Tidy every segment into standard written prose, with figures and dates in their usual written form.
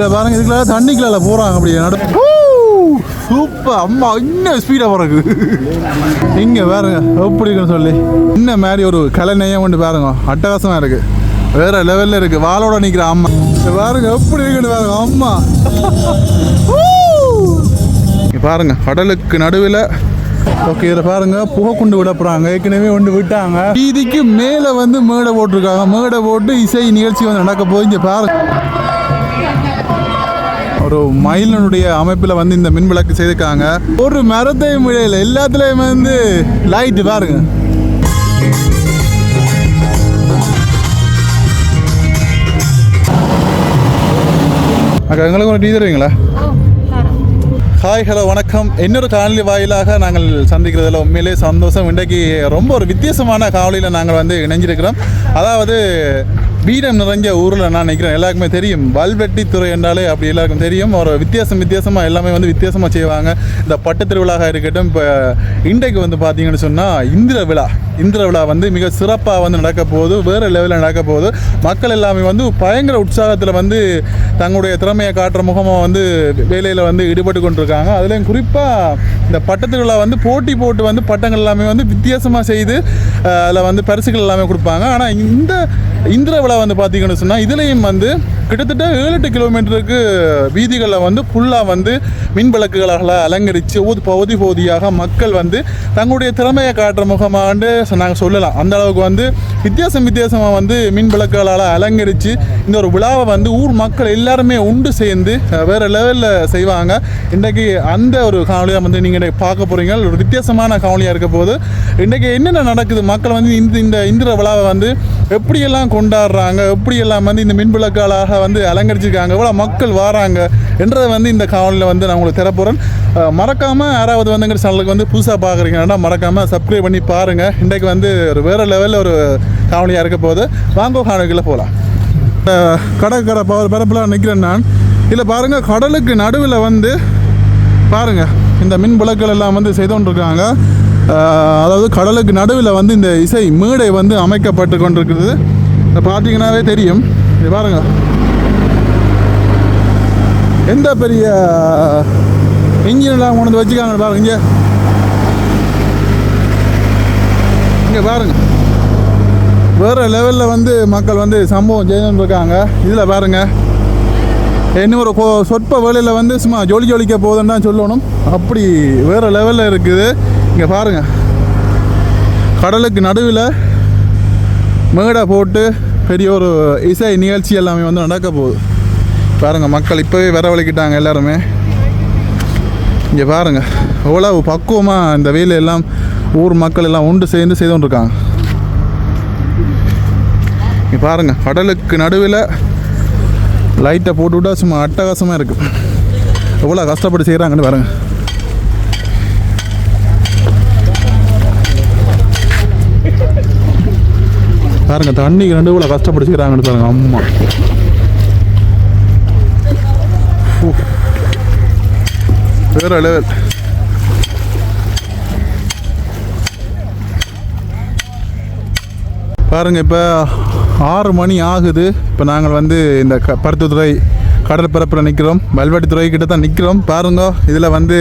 இதில் பாருங்க, இதுக்குள்ள தண்ணிக்குள்ள போகிறாங்க அப்படியே நடு. சூப்பர் அம்மா, இன்னும் ஸ்பீடாக போகிறது இங்கே பாருங்க எப்படி இருக்குன்னு சொல்லி. இன்னும் மாதிரி ஒரு கலை நெய்யம் கொண்டு பாருங்க, அட்டகாசமாக இருக்குது, வேறு லெவலில் இருக்குது. வாளோட நிற்கிற அம்மா பாருங்க எப்படி இருக்குன்னு பாருங்க அம்மா. பாருங்க கடலுக்கு நடுவில். ஓகே, இதில் பாருங்க புகை கொண்டு விட போகிறாங்க. ஏற்கனவே கொண்டு விட்டாங்க. வீதிக்கு மேலே வந்து மேடை போட்டிருக்காங்க. மேடை போட்டு இசை நிகழ்ச்சி வந்து நடக்க போய் இங்கே பாருங்க. ஒரு மயிலனுடைய அமைப்பில் வந்து இந்த மின் விளக்கு செய்திருக்காங்க. ஒரு மரத்தையும் விடையில எல்லாத்துலேயும் வந்து லைட்டு பாருங்க. அக்கா, எங்களுக்கு ஒரு டீ தருவீங்களா? ஹாய், ஹலோ, வணக்கம். இன்னொரு காணொலி வாயிலாக நாங்கள் சந்திக்கிறதுல உண்மையிலே சந்தோஷம். இன்றைக்கு ரொம்ப ஒரு வித்தியாசமான காணொலியில் நாங்கள் வந்து இணைஞ்சிருக்கிறோம். அதாவது வீரம் நிறைஞ்ச ஊரில் நான் நினைக்கிறேன் எல்லாருக்குமே தெரியும். வல்வெட்டித்துறை என்றாலே அப்படி எல்லாருக்கும் தெரியும். ஒரு வித்தியாசமாக எல்லாமே வந்து வித்தியாசமாக செய்வாங்க. இந்த பட்டு திருவிழாவாக இருக்கட்டும். இப்போ இன்றைக்கு வந்து பார்த்தீங்கன்னு சொன்னால் இந்திர விழா வந்து மிக சிறப்பாக வந்து நடக்க போகுது. வேறு லெவலில் நடக்க போகுது. மக்கள் எல்லாமே வந்து பயங்கர உற்சாகத்தில் வந்து தங்களுடைய திறமையை காட்டுற முகமாக வந்து வேலையில் வந்து ஈடுபட்டு கொண்டிருக்காங்க. அதுலேயும் குறிப்பாக இந்த பட்டு திருவிழா வந்து போட்டி போட்டு வந்து பட்டங்கள் எல்லாமே வந்து வித்தியாசமாக செய்து அதில் வந்து பரிசுகள் எல்லாமே கொடுப்பாங்க. ஆனால் இந்த இந்திர விழா வந்து பார்த்தீங்கன்னு சொன்னால் இதுலேயும் வந்து கிட்டத்தட்ட 7-8 கிலோமீட்டருக்கு வீதிகளில் வந்து ஃபுல்லாக வந்து மின் விளக்குகளால் அலங்கரித்து பகுதியாக மக்கள் வந்து தங்களுடைய திறமையை காட்டுற முகமாண்டு நாங்கள் சொல்லலாம். அந்த அளவுக்கு வந்து வித்தியாசமாக வந்து மின் விளக்குகளால் அலங்கரித்து இந்த ஒரு விழாவை வந்து ஊர் மக்கள் எல்லாருமே உண்டு சேர்ந்து வேறு லெவலில் செய்வாங்க. இன்றைக்கு அந்த ஒரு காணொலியாக வந்து நீங்கள் பார்க்க போகிறீங்க. ஒரு வித்தியாசமான காணொலியாக இருக்க போது இன்றைக்கு என்னென்ன நடக்குது, மக்கள் வந்து இந்த இந்திர விழாவை வந்து எப்படியெல்லாம் கொண்டாடுறாங்க, எப்படியெல்லாம் வந்து இந்த மின் விளக்குகளாக வந்து அலங்கரிச்சிருக்காங்க, எவ்வளோ மக்கள் வராங்க என்றதை வந்து இந்த காணொலியில் வந்து நான் உங்களுக்கு தரப்போகிறேன். மறக்காமல் யாராவது வந்து எங்கள் சேனலுக்கு வந்து புதுசாக பார்க்குறீங்கன்னா மறக்காமல் சப்ஸ்கிரைப் பண்ணி பாருங்கள். இன்றைக்கு வந்து ஒரு வேறு லெவலில் ஒரு காணொலியாக இருக்க போது வாங்கோ காணொலிக்குள்ளே போகலாம். கடற்கரை பரப்பில் நிற்கிறேன் நான். இதில் பாருங்கள், கடலுக்கு நடுவில் வந்து பாருங்கள் இந்த மின் விளக்குகள் எல்லாம் வந்து செய்து கொண்டிருக்காங்க. அதாவது கடலுக்கு நடுவில் வந்து இந்த இசை மேடை வந்து அமைக்கப்பட்டு கொண்டிருக்குது. பார்த்தீங்கன்னாவே தெரியும். இது பாருங்க, எந்த பெரிய இன்ஜின்லாம் கொண்டு வந்து வச்சுக்காங்க பாருங்க. இங்கே பாருங்க, வேறு லெவலில் வந்து மக்கள் வந்து சம்பவம் செய்துன்னு இருக்காங்க. இதில் பாருங்கள், இன்னும் ஒரு சொற்ப வேலையில் வந்து சும்மா ஜொலிக்க போகுதுன்னு தான் சொல்லணும். அப்படி வேறு லெவலில் இருக்குது. இங்கே பாருங்கள், கடலுக்கு நடுவில் மேடை போட்டு பெரிய ஒரு இசை நிகழ்ச்சி எல்லாமே வந்து நடக்க போகுது. பாருங்கள், மக்கள் இப்போவே வரவழைக்கிட்டாங்க எல்லாருமே. இங்கே பாருங்கள் எவ்வளவு பக்குவமாக இந்த வேலையெல்லாம் ஊர் மக்கள் எல்லாம் ஒன்று சேர்ந்து செய்து கொண்டிருக்காங்க. இங்கே பாருங்கள், கடலுக்கு நடுவில் லைட்டை போட்டு விட்டால் சும்மா அட்டகாசமாக இருக்குது. எவ்வளோ கஷ்டப்பட்டு செய்கிறாங்கன்னு பாருங்கள். பாருங்க, தண்ணிக்கு ரெண்டு இவ்வளோ கஷ்டப்பட்டு செய்கிறாங்கன்னு பாருங்க அம்மா. வேற லெவல். பாருங்க, இப்போ 6 மணி ஆகுது. இப்போ நாங்கள் வந்து இந்த பருத்தித்துறை கடற்பரப்பில் நிற்கிறோம். வல்வெட்டித்துறை கிட்ட தான் நிற்கிறோம். பாருங்க, இதில் வந்து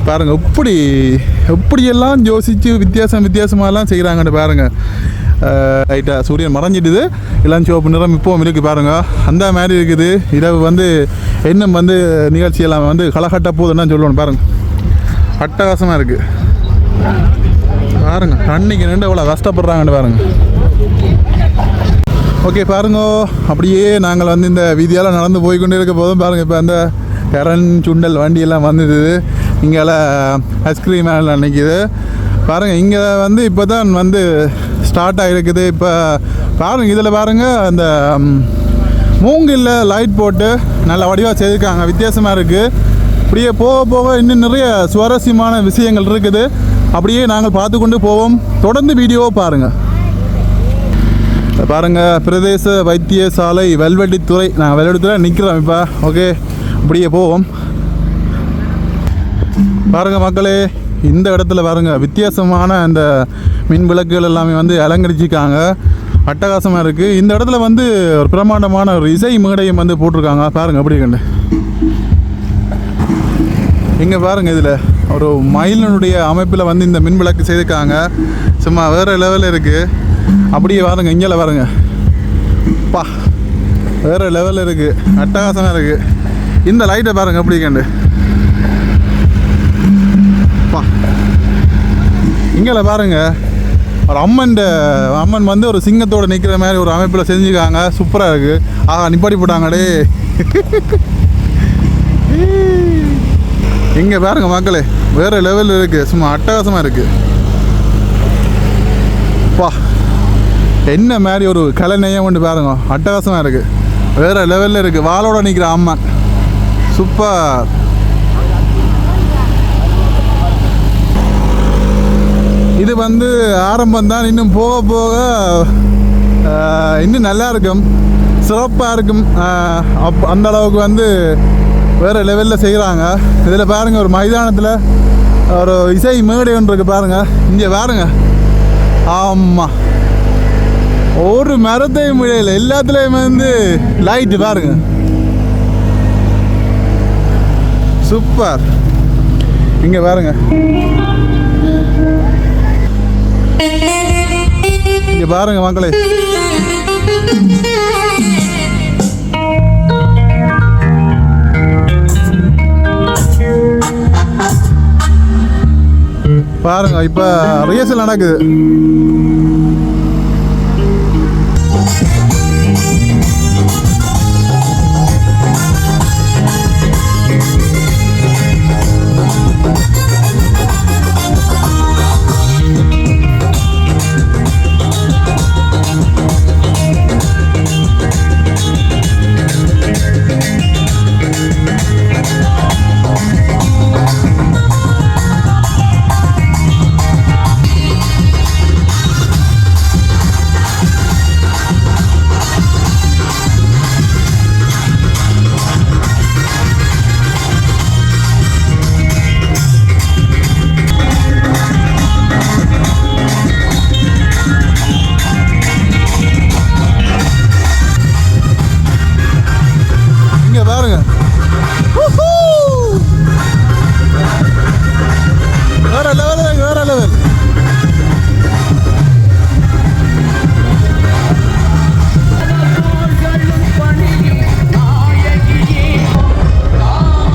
பாருங்க எப்படியெல்லாம் யோசித்து வித்தியாசமாகலாம் செய்கிறாங்கன்னு பாருங்கள். ரைட்டாக சூரியன் மறைஞ்சிடுது, எல்லாம் சிவப்பு நிறம் இப்போவும் இருக்குது பாருங்கள். அந்த மாதிரி இருக்குது. இரவு வந்து இன்னும் வந்து நிகழ்ச்சி எல்லாம் வந்து களகட்ட போகுதுன்னு சொல்லணும். பாருங்கள், அட்டகாசமாக இருக்குது. பாருங்கள், தண்ணிக்கு நின்று எவ்வளோ கஷ்டப்படுறாங்கன்னு பாருங்கள். ஓகே, பாருங்க, அப்படியே நாங்கள் வந்து இந்த வீதியால் நடந்து போய்கொண்டே இருக்க போதும் பாருங்கள். இப்போ அந்த கரண் சுண்டல் வண்டியெல்லாம் வந்துது. இங்கே ஐஸ்கிரீம் எல்லாம் நிற்கிது பாருங்கள். இங்கே வந்து இப்போ தான் வந்து ஸ்டார்ட் ஆகிருக்குது. இப்போ பாருங்கள், இதில் பாருங்கள், அந்த மூங்கில் லைட் போட்டு நல்ல வடிவாக செய்திருக்காங்க. வித்தியாசமாக இருக்குது. அப்படியே போக இன்னும் நிறைய சுவாரஸ்யமான விஷயங்கள் இருக்குது. அப்படியே நாங்கள் பார்த்து கொண்டு போவோம். தொடர்ந்து வீடியோவை பாருங்கள். பாருங்கள், பிரதேச வைத்தியசாலை வல்வெட்டித்துறை. நாங்கள் வல்வெட்டித்துறை நிற்கிறோம் இப்போ. ஓகே, அப்படியே போவோம். பாருங்கள் மக்களே, இந்த இடத்துல பாருங்கள் வித்தியாசமான அந்த மின் விளக்குகள் எல்லாமே வந்து அலங்கரிச்சிருக்காங்க. அட்டகாசமாக இருக்குது. இந்த இடத்துல வந்து ஒரு பிரமாண்டமான ஒரு இசை மேடையும் வந்து போட்டிருக்காங்க. பாருங்கள் அப்படி கண்டு இங்கே பாருங்கள், இதில் ஒரு மயிலினுடைய அமைப்பில் வந்து இந்த மின் விளக்கு செய்திருக்காங்க. சும்மா வேறு லெவலில் இருக்குது. அப்படியே பாருங்கள், இங்கே பாருங்க, பா வேறு லெவலில் இருக்குது, அட்டகாசமாக இருக்குது. இந்த லைட்டை பாருங்கள் அப்படி கண்டு பா. இங்கே பாருங்கள், ஒரு அம்மன் வந்து ஒரு சிங்கத்தோடு நிற்கிற மாதிரி ஒரு அமைப்பில் செஞ்சுருக்காங்க. சூப்பராக இருக்குது. நிப்பாடி போட்டாங்கடே. இங்கே பாருங்கள் மக்களே, வேறு லெவலில் இருக்குது. சும்மா அட்டகாசமாக இருக்குது. பா என்ன மாதிரி ஒரு கலைநயம் கொண்டு பாருங்க, அட்டகாசமாக இருக்குது. வேறு லெவலில் இருக்குது. வாளோட நிற்கிற அம்மன் சூப்பர். இது வந்து ஆரம்பம் தான். இன்னும் போக போக இன்னும் நல்லா இருக்கும், சிறப்பாக இருக்கும். அந்த அளவுக்கு வந்து வேறு லெவலில் செய்கிறாங்க. இதில் பாருங்கள், ஒரு மைதானத்தில் ஒரு இசை மேடை ஒன்று இருக்குது பாருங்கள். இங்கே பாருங்கள், ஆமாம், ஒரு மரத்தையும் முடியல, எல்லாத்துலேயும் வந்து லைட்டு பாருங்கள், சூப்பர். இங்கே பாருங்கள், இங்கே பாருங்கள் மக்களே, பாருங்க. இப்போ ரிஹர்சல் நடக்குது.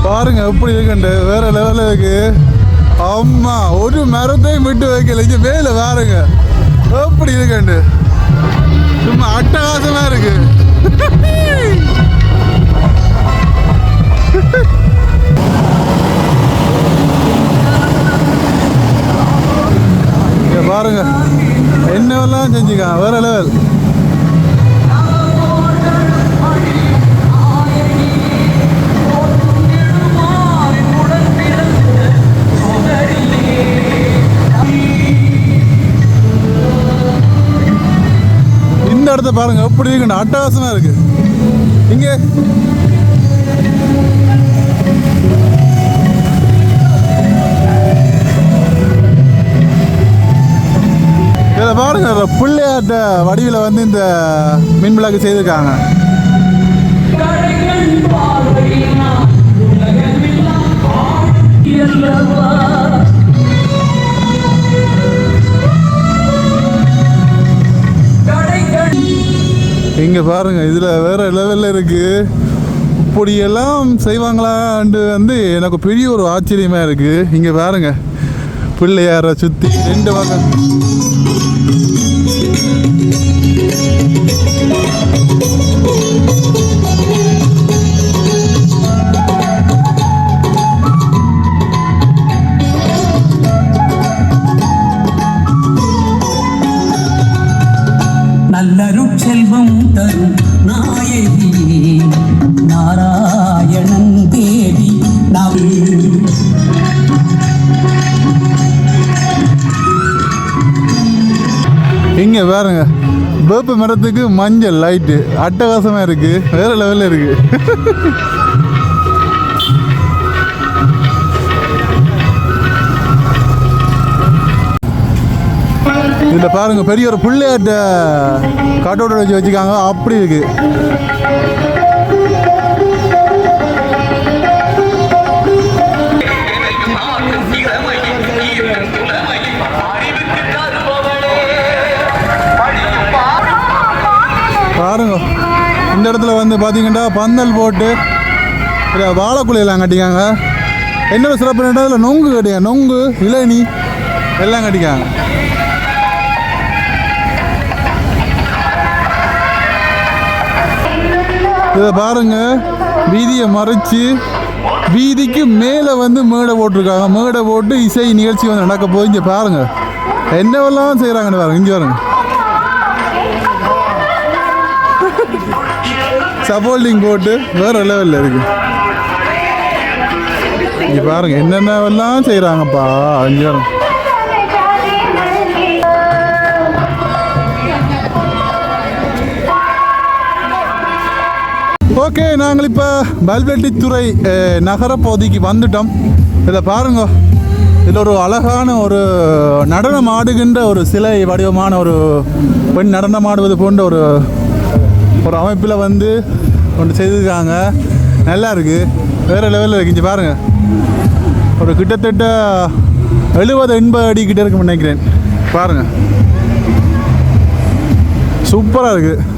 பாருங்க எப்படி இருக்குண்டு, வேற லெவலில் இருக்கு. அம்மா, ஒரு மரத்தையும் விட்டு வைக்கல. இங்கே வேலை பாருங்க எப்படி இருக்குண்டு, சும்மா அட்டகாசமா இருக்கு. இங்க பாருங்க என்னவெல்லாம் செஞ்சுக்கான், வேற லெவல். இந்த இடத்த பாருங்க எப்படி இருக்கு, அட்டகாசமா இருக்கு. இங்க இதில் பாருங்க, பிள்ளையாட்ட வடிவில் வந்து இந்த மின் விளக்கு செய்திருக்காங்க. இங்கே பாருங்க, இதில் வேறு லெவலில் இருக்குது. இப்படியெல்லாம் செய்வாங்களான்ட்டு வந்து எனக்கு பெரிய ஒரு ஆச்சரியமாக இருக்குது. இங்கே பாருங்க, பிள்ளையாரை சுற்றி ரெண்டு பக்கம் செல்வம் தரும் நாயகி நாராயணன் தேவி நவி. இங்க பாருங்க, வேப்ப மரத்துக்கு மஞ்சள் லைட்டு அட்டகாசமா இருக்கு, வேற லெவல்ல இருக்கு. இதில் பாருங்கள் பெரிய ஒரு பிள்ளையாட்ட கட்டோட வச்சு வச்சுக்காங்க, அப்படி இருக்கு. பாருங்க இந்த இடத்துல வந்து பார்த்தீங்கன்னா பந்தல் போட்டு வாழைக்குலையெல்லாம் கட்டிக்காங்க. என்னோட சிறப்பு இடத்துல நொங்கு கட்டிக்காங்க, நொங்கு இளநீ எல்லாம் கட்டிக்காங்க. இதை பாருங்க வீதியை மறைச்சு வீதிக்கு மேலே வந்து மேடை போட்டிருக்காங்க. மேடை போட்டு இசை நிகழ்ச்சி வந்து நடக்க போய் இங்கே பாருங்க என்னவெல்லாம் செய்கிறாங்கன்னு பாருங்க. இங்கே பாருங்க சப்போல்டிங் போட்டு வேற லெவலில் இருக்கு. இங்கே பாருங்க என்னென்னவெல்லாம் செய்கிறாங்கப்பா. இங்கே பாருங்க ஓகே, நாங்கள் இப்போ பல்வெட்டித்துறை நகர பகுதிக்கு வந்துட்டோம். இதை பாருங்க, இதில் ஒரு அழகான ஒரு நடனம் ஆடுகின்ற ஒரு சிலை வடிவமான ஒரு பெண் நடனம் ஆடுவது போன்ற ஒரு ஒரு அமைப்பில் வந்து ஒன்று செய்திருக்காங்க. நல்லா இருக்குது, வேறு லெவலில் இருக்குது. இங்கே பாருங்கள் ஒரு கிட்டத்தட்ட 70-80 அடி கிட்ட இருக்குன்னு நினைக்கிறேன். பாருங்கள் சூப்பராக இருக்குது.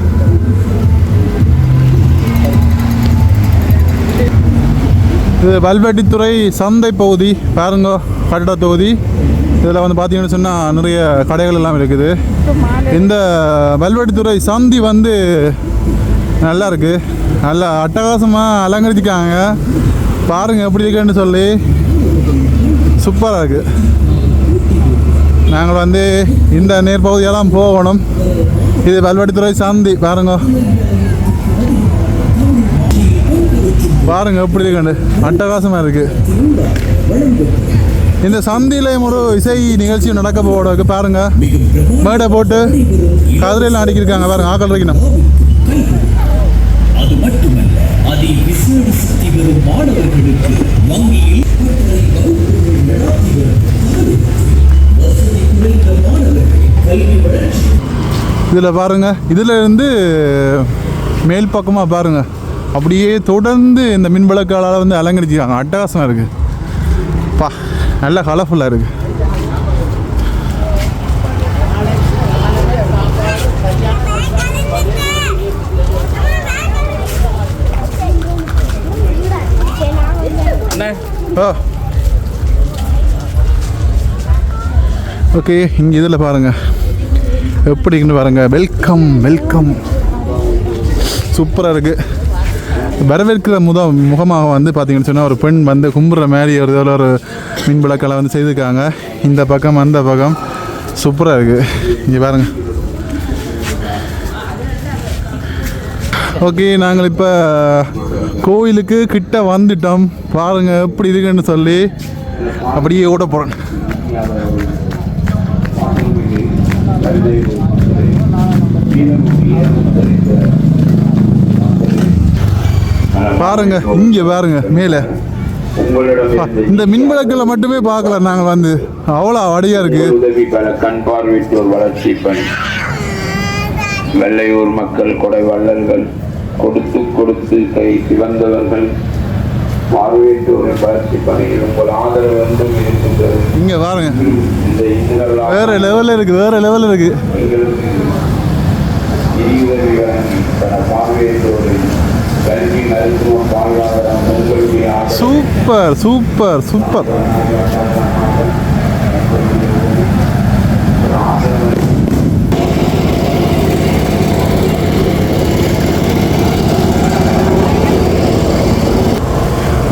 இது பல்வெட்டித்துறை சந்தை பகுதி பாருங்க, கட்டட தொகுதி. இதில் வந்து பார்த்தீங்கன்னு சொன்னால் நிறைய கடைகள் எல்லாம் இருக்குது. இந்த பல்வெட்டித்துறை சந்தி வந்து நல்லா இருக்குது, நல்லா அட்டகாசமாக அலங்கரிச்சிக்காங்க. பாருங்கள் எப்படி இருக்குன்னு சொல்லி சூப்பராக இருக்குது. நாங்கள் வந்து இந்த நேர்பகுதியெல்லாம் போகணும். இது பல்வெட்டித்துறை சந்தி பாருங்க, பாருங்க எப்படி இருக்கு, அட்டகாசமாக இருக்குது. இந்த சந்தியிலையும் ஒரு இசை நிகழ்ச்சி நடக்க போட பாருங்க, மேடை போட்டு கதிரையெல்லாம் அடிக்கிருக்காங்க. பாருங்க ஆக்கள் இருக்கணும். அது மட்டுமல்ல, அதை விசேட சக்தி பெறும் மாணவர்களுக்கு வங்கியில் இதில் பாருங்க, இதில் இருந்து மேல் பக்கமாக பாருங்க அப்படியே தொடர்ந்து இந்த மின்விளக்கால் வந்து அலங்கரிச்சிருக்காங்க. அட்டகாசமாக இருக்குது பா, நல்லா கலர்ஃபுல்லாக இருக்குது. ஓகே, இங்கே இதில் பாருங்கள் எப்படின்னு பாருங்கள். வெல்கம் வெல்கம், சூப்பராக இருக்குது. வரவேற்கிற முகமாக வந்து பார்த்தீங்கன்னு சொன்னால் ஒரு பெண் வந்து கும்பிட்ற மாதிரி ஒரு இதில் ஒரு மின் விளக்கெல்லாம் வந்து செய்திருக்காங்க. இந்த பக்கம் அந்த பக்கம் சூப்பராக இருக்குது. இங்கே பாருங்கள். ஓகே, நாங்கள் இப்போ கோயிலுக்கு கிட்ட வந்துட்டோம். பாருங்கள் எப்படி இருக்குன்னு சொல்லி அப்படியே ஓட போகிறேன். பாருங்க இங்கே பாருங்க மேலே இந்த மின்விளக்கில் மட்டுமே பார்க்கலாம். நாங்கள் வந்து அவ்வளோ அடியாக இருக்கு. கண் பார்வையோர் வளர்ச்சி பணி வெள்ளையூர் மக்கள் கொடை வள்ளல்கள் கொடுத்து கொடுத்து கை சிவந்தவர்கள் பார்வையோரின் வளர்ச்சி பணியில் உங்கள் ஆதரவு என்றும் இருக்கின்றது. இங்கே பாருங்க இந்த வேற லெவலில் இருக்கு, வேற லெவலில் இருக்கு. நிதியுதவி வழங்கி பல பார்வையோரை கல்வி மருத்துவம் வாழ்வாதாரம் உங்களுக்கு சூப்பர் சூப்பர் சூப்பர்.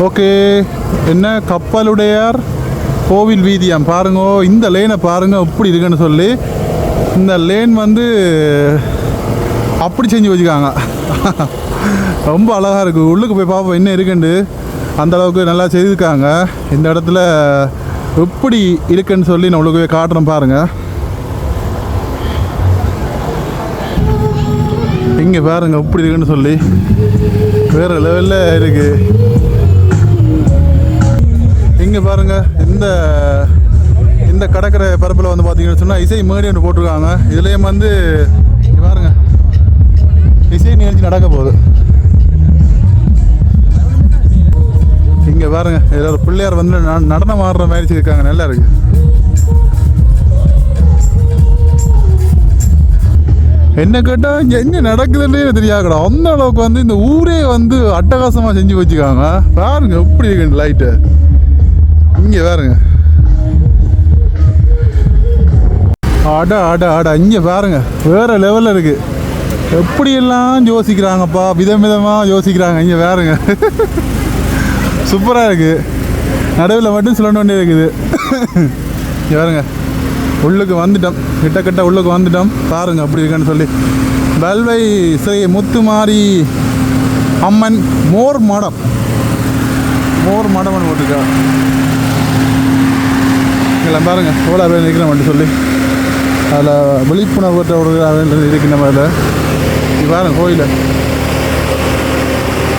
ஓகே, என்ன கப்பலுடையார் கோவில் வீதியாம் பாருங்க. இந்த லேனை பாருங்க எப்படி இருக்குன்னு சொல்லி. இந்த லேன் வந்து அப்படி செஞ்சு வச்சுக்காங்க. ரொம்ப அழகாக இருக்குது. உள்ளுக்கு போய் பார்ப்போம் என்ன இருக்குண்டு. அந்தளவுக்கு நல்லா செய்திருக்காங்க. இந்த இடத்துல எப்படி இருக்குன்னு சொல்லி நான் உள்ளுக்கு போய் காட்டுறேன் பாருங்கள். இங்கே பாருங்கள் எப்படி இருக்குன்னு சொல்லி வேறு லெவலில் இருக்குது. இங்கே பாருங்கள் இந்த கடற்கரை பரப்பில் வந்து பார்த்தீங்கன்னு சொன்னால் இசை மேடை ஒன்று போட்டிருக்காங்க. இதுலேயும் வந்து இங்க பாருங்க இசை நிகழ்ச்சி நடக்க போகுது. இங்கே பாருங்க இதில் ஒரு பிள்ளையார் வந்து நடனம் ஆடுற மாதிரி இருக்காங்க. நல்லா இருக்கு. என்ன கேட்டால் இங்கே என்ன நடக்குதுன்னே தெரியாதுடா. அந்த அளவுக்கு வந்து இந்த ஊரே வந்து அட்டகாசமாக செஞ்சு வச்சுக்காங்க. பாருங்க எப்படி இருக்கு லைட்டு. இங்கே பாருங்க அட இங்கே பாருங்க வேறு லெவலில் இருக்குது. எப்படியெல்லாம் யோசிக்கிறாங்கப்பா, விதமாக யோசிக்கிறாங்க. இங்கே பாருங்க சூப்பராக இருக்குது. நடுவில் மட்டும் சொல்ல வேண்டியது இருக்குது. இங்கே பாருங்க உள்ளுக்கு வந்துட்டோம், கிட்ட உள்ளுக்கு வந்துட்டோம். பாருங்க அப்படி இருக்குன்னு சொல்லி பல்வை ஸ்ரீ முத்துமாரி அம்மன் மோர் மடம் போட்டிருக்கா. இல்லை பாருங்க எவ்வளோ பேர் நிற்கிறோம் மட்டும் சொல்லி அதில் விழிப்புணர்வு இருக்கு. நம்ம அதில் பாருங்க கோயிலை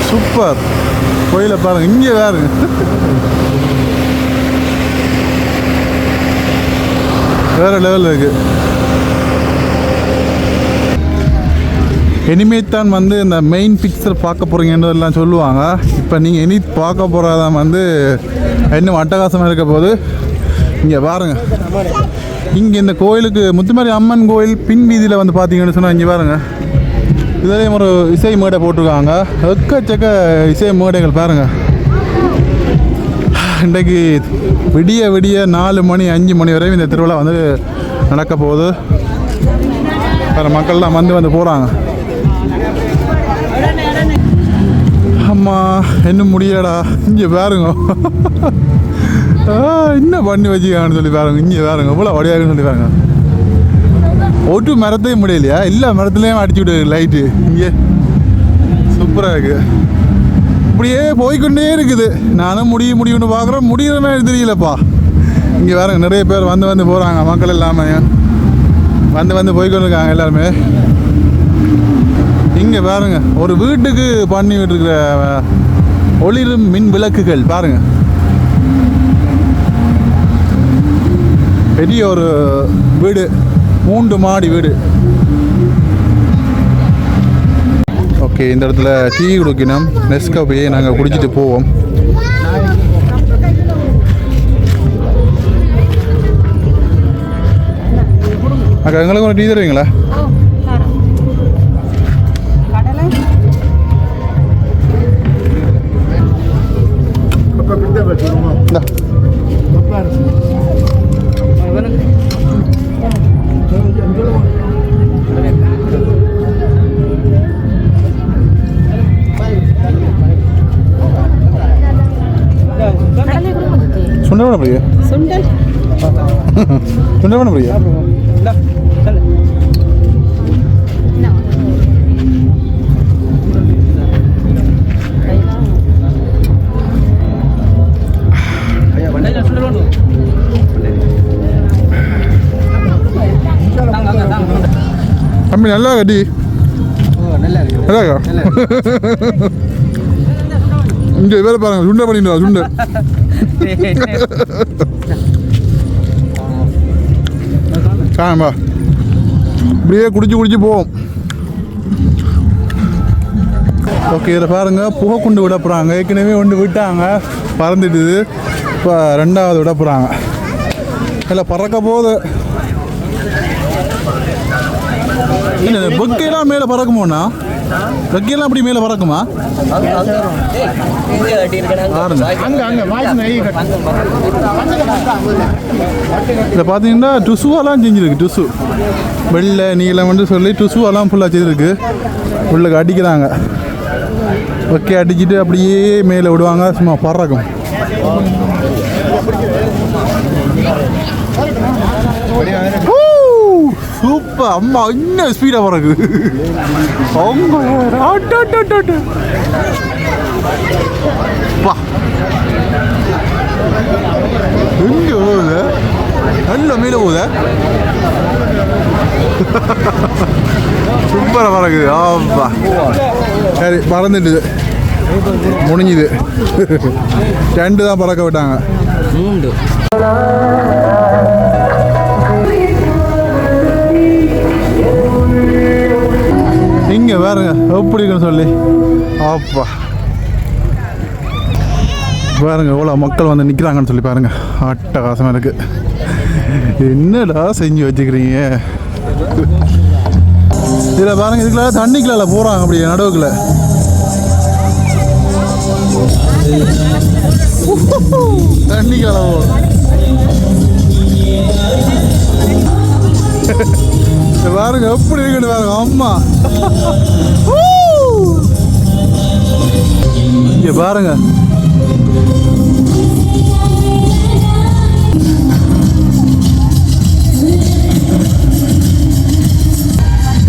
சூப்பர் கோயிலை பாருங்க. இங்கே பாருங்க வேறு லெவலில் இருக்குது. இனிமேத்தான் வந்து இந்த மெயின் பிக்சர் பார்க்க போகிறீங்கன்றதெல்லாம் சொல்லுவாங்க. இப்போ நீங்கள் இனி பார்க்க போகிறதான் வந்து இன்னும் அட்டகாசமாக இருக்க போது. இங்கே பாருங்கள் இங்கே இந்த கோயிலுக்கு முத்துமாரி அம்மன் கோயில் பின் வீதியில் வந்து பார்த்தீங்கன்னு சொன்னால் இங்கே பாருங்கள் இதுலேயும் ஒரு இசை மேடை போட்டிருக்காங்க. எக்கச்சக்க இசை மேடைகள் பாருங்கள். இன்றைக்கு விடிய 4 மணி 5 மணி வரையும் இந்த திருவிழா வந்து நடக்க போகுது. வேறு மக்கள்லாம் வந்து போகிறாங்க. அம்மா இன்னும் முடியலடா. இங்கே பாருங்க என்ன பண்ணி வச்சுக்கான்னு சொல்லி பாருங்க. இங்கே பாருங்க இவ்வளோ வடியாகுன்னு சொல்லி பாருங்க. ஒரு மரத்தையும் முடியலையா, எல்லா மரத்துலேயும் அடிச்சு விடு லைட்டு. இங்கே சூப்பராக இருக்குது. இப்படியே போய்கொண்டே இருக்குது. நானும் முடியும்னு பார்க்குறேன், முடிகிற மாதிரி தெரியலப்பா. இங்கே பாருங்க நிறைய பேர் வந்து போகிறாங்க. மக்கள் இல்லாமல் வந்து போய்கொண்டு இருக்காங்க எல்லாருமே. இங்கே பாருங்க ஒரு வீட்டுக்கு பண்ணி விட்டுருக்கிற ஒளிரும் மின் விளக்குகள் பாருங்க. பெரிய ஒரு வீடு, 3 மாடி வீடு. ஓகே, இந்த இடத்துல டீ குடிக்கணும். நெஸ்காஃபே நாங்கள் குடிச்சிட்டு போவோம். அக்கா எங்களுக்கு ஒரு டீ தருவீங்களா? சுண்டல் பண்ண பிரியா? சுண்டல் பண்ண பிரியா? தம்பி நல்லா கட்டி நல்லா இங்கே வேலை பாருங்க. சுண்டல் பண்ணிட்டு சுண்டல் காணம்பா. இப்படியே குடிச்சு போவோம். ஓகே, இதில் பாருங்கள் புகை குண்டு விட போகிறாங்க. ஏற்கனவே ஒன்று விட்டாங்க, பறந்துட்டுது. இப்போ 2வது விட போகிறாங்க. இல்லை பறக்க போகுது. இல்லை பொக்கையெல்லாம் மேலே பறக்குமோண்ணா? பொக்கையெல்லாம் அப்படி மேலே பறக்குமா? இதில் பார்த்தீங்கன்னா டுசுவெல்லாம் செஞ்சுருக்கு. டுசு வெள்ளை நீளம் சொல்லி டுசுவெல்லாம் ஃபுல்லாக செய்திருக்கு. உள்ளுக்கு அடிக்கிறாங்க. ஓகே, அடிச்சுட்டு அப்படியே மேலே விடுவாங்க. சும்மா பறக்கும். சூப்பர். அம்மா இன்னும் ஸ்பீடாக பறக்குது. எங்க போகுது? நல்ல மேலே போகுது. சூப்பராக பறக்குது. ஆப்பா சரி, பறந்துட்டுது. முடிஞ்சுது. 2 தான் பறக்க விட்டாங்க. 3 இங்கே பாருங்க எப்படி இருக்குன்னு சொல்லி அப்பா பாருங்க எவ்வளோ மக்கள் வந்து நிற்கிறாங்கன்னு சொல்லி பாருங்க அட்டகாசமாக இருக்கு. என்னடா செஞ்சு வச்சுக்கிறீங்க இதில் பாருங்க. இதுக்குள்ள தண்ணிக்குள்ள போகிறாங்க அப்படி நடுவுக்குள்ள. தண்ணிக்குள்ள பாருங்க எப்படி இருக்குன்னு பாருங்க. அம்மா இங்க பாருங்க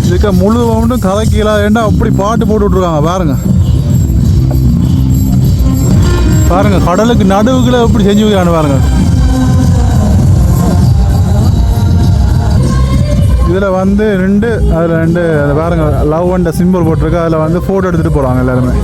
இதுக்கு முழு மட்டும் கலக்கலாம் ஏண்டா அப்படி பாட்டு போட்டு விட்ருக்காங்க பாருங்க. பாருங்க கடலுக்கு நடுவுக்குள்ள எப்படி செஞ்சு வைக்கான்னு பாருங்க. இதில் வந்து அதில் ரெண்டு அதை பாருங்க லவ் அண்ட் சிம்பிள் போட்டிருக்கு. அதில் வந்து ஃபோட்டோ எடுத்துகிட்டு போகிறாங்க எல்லாருமே.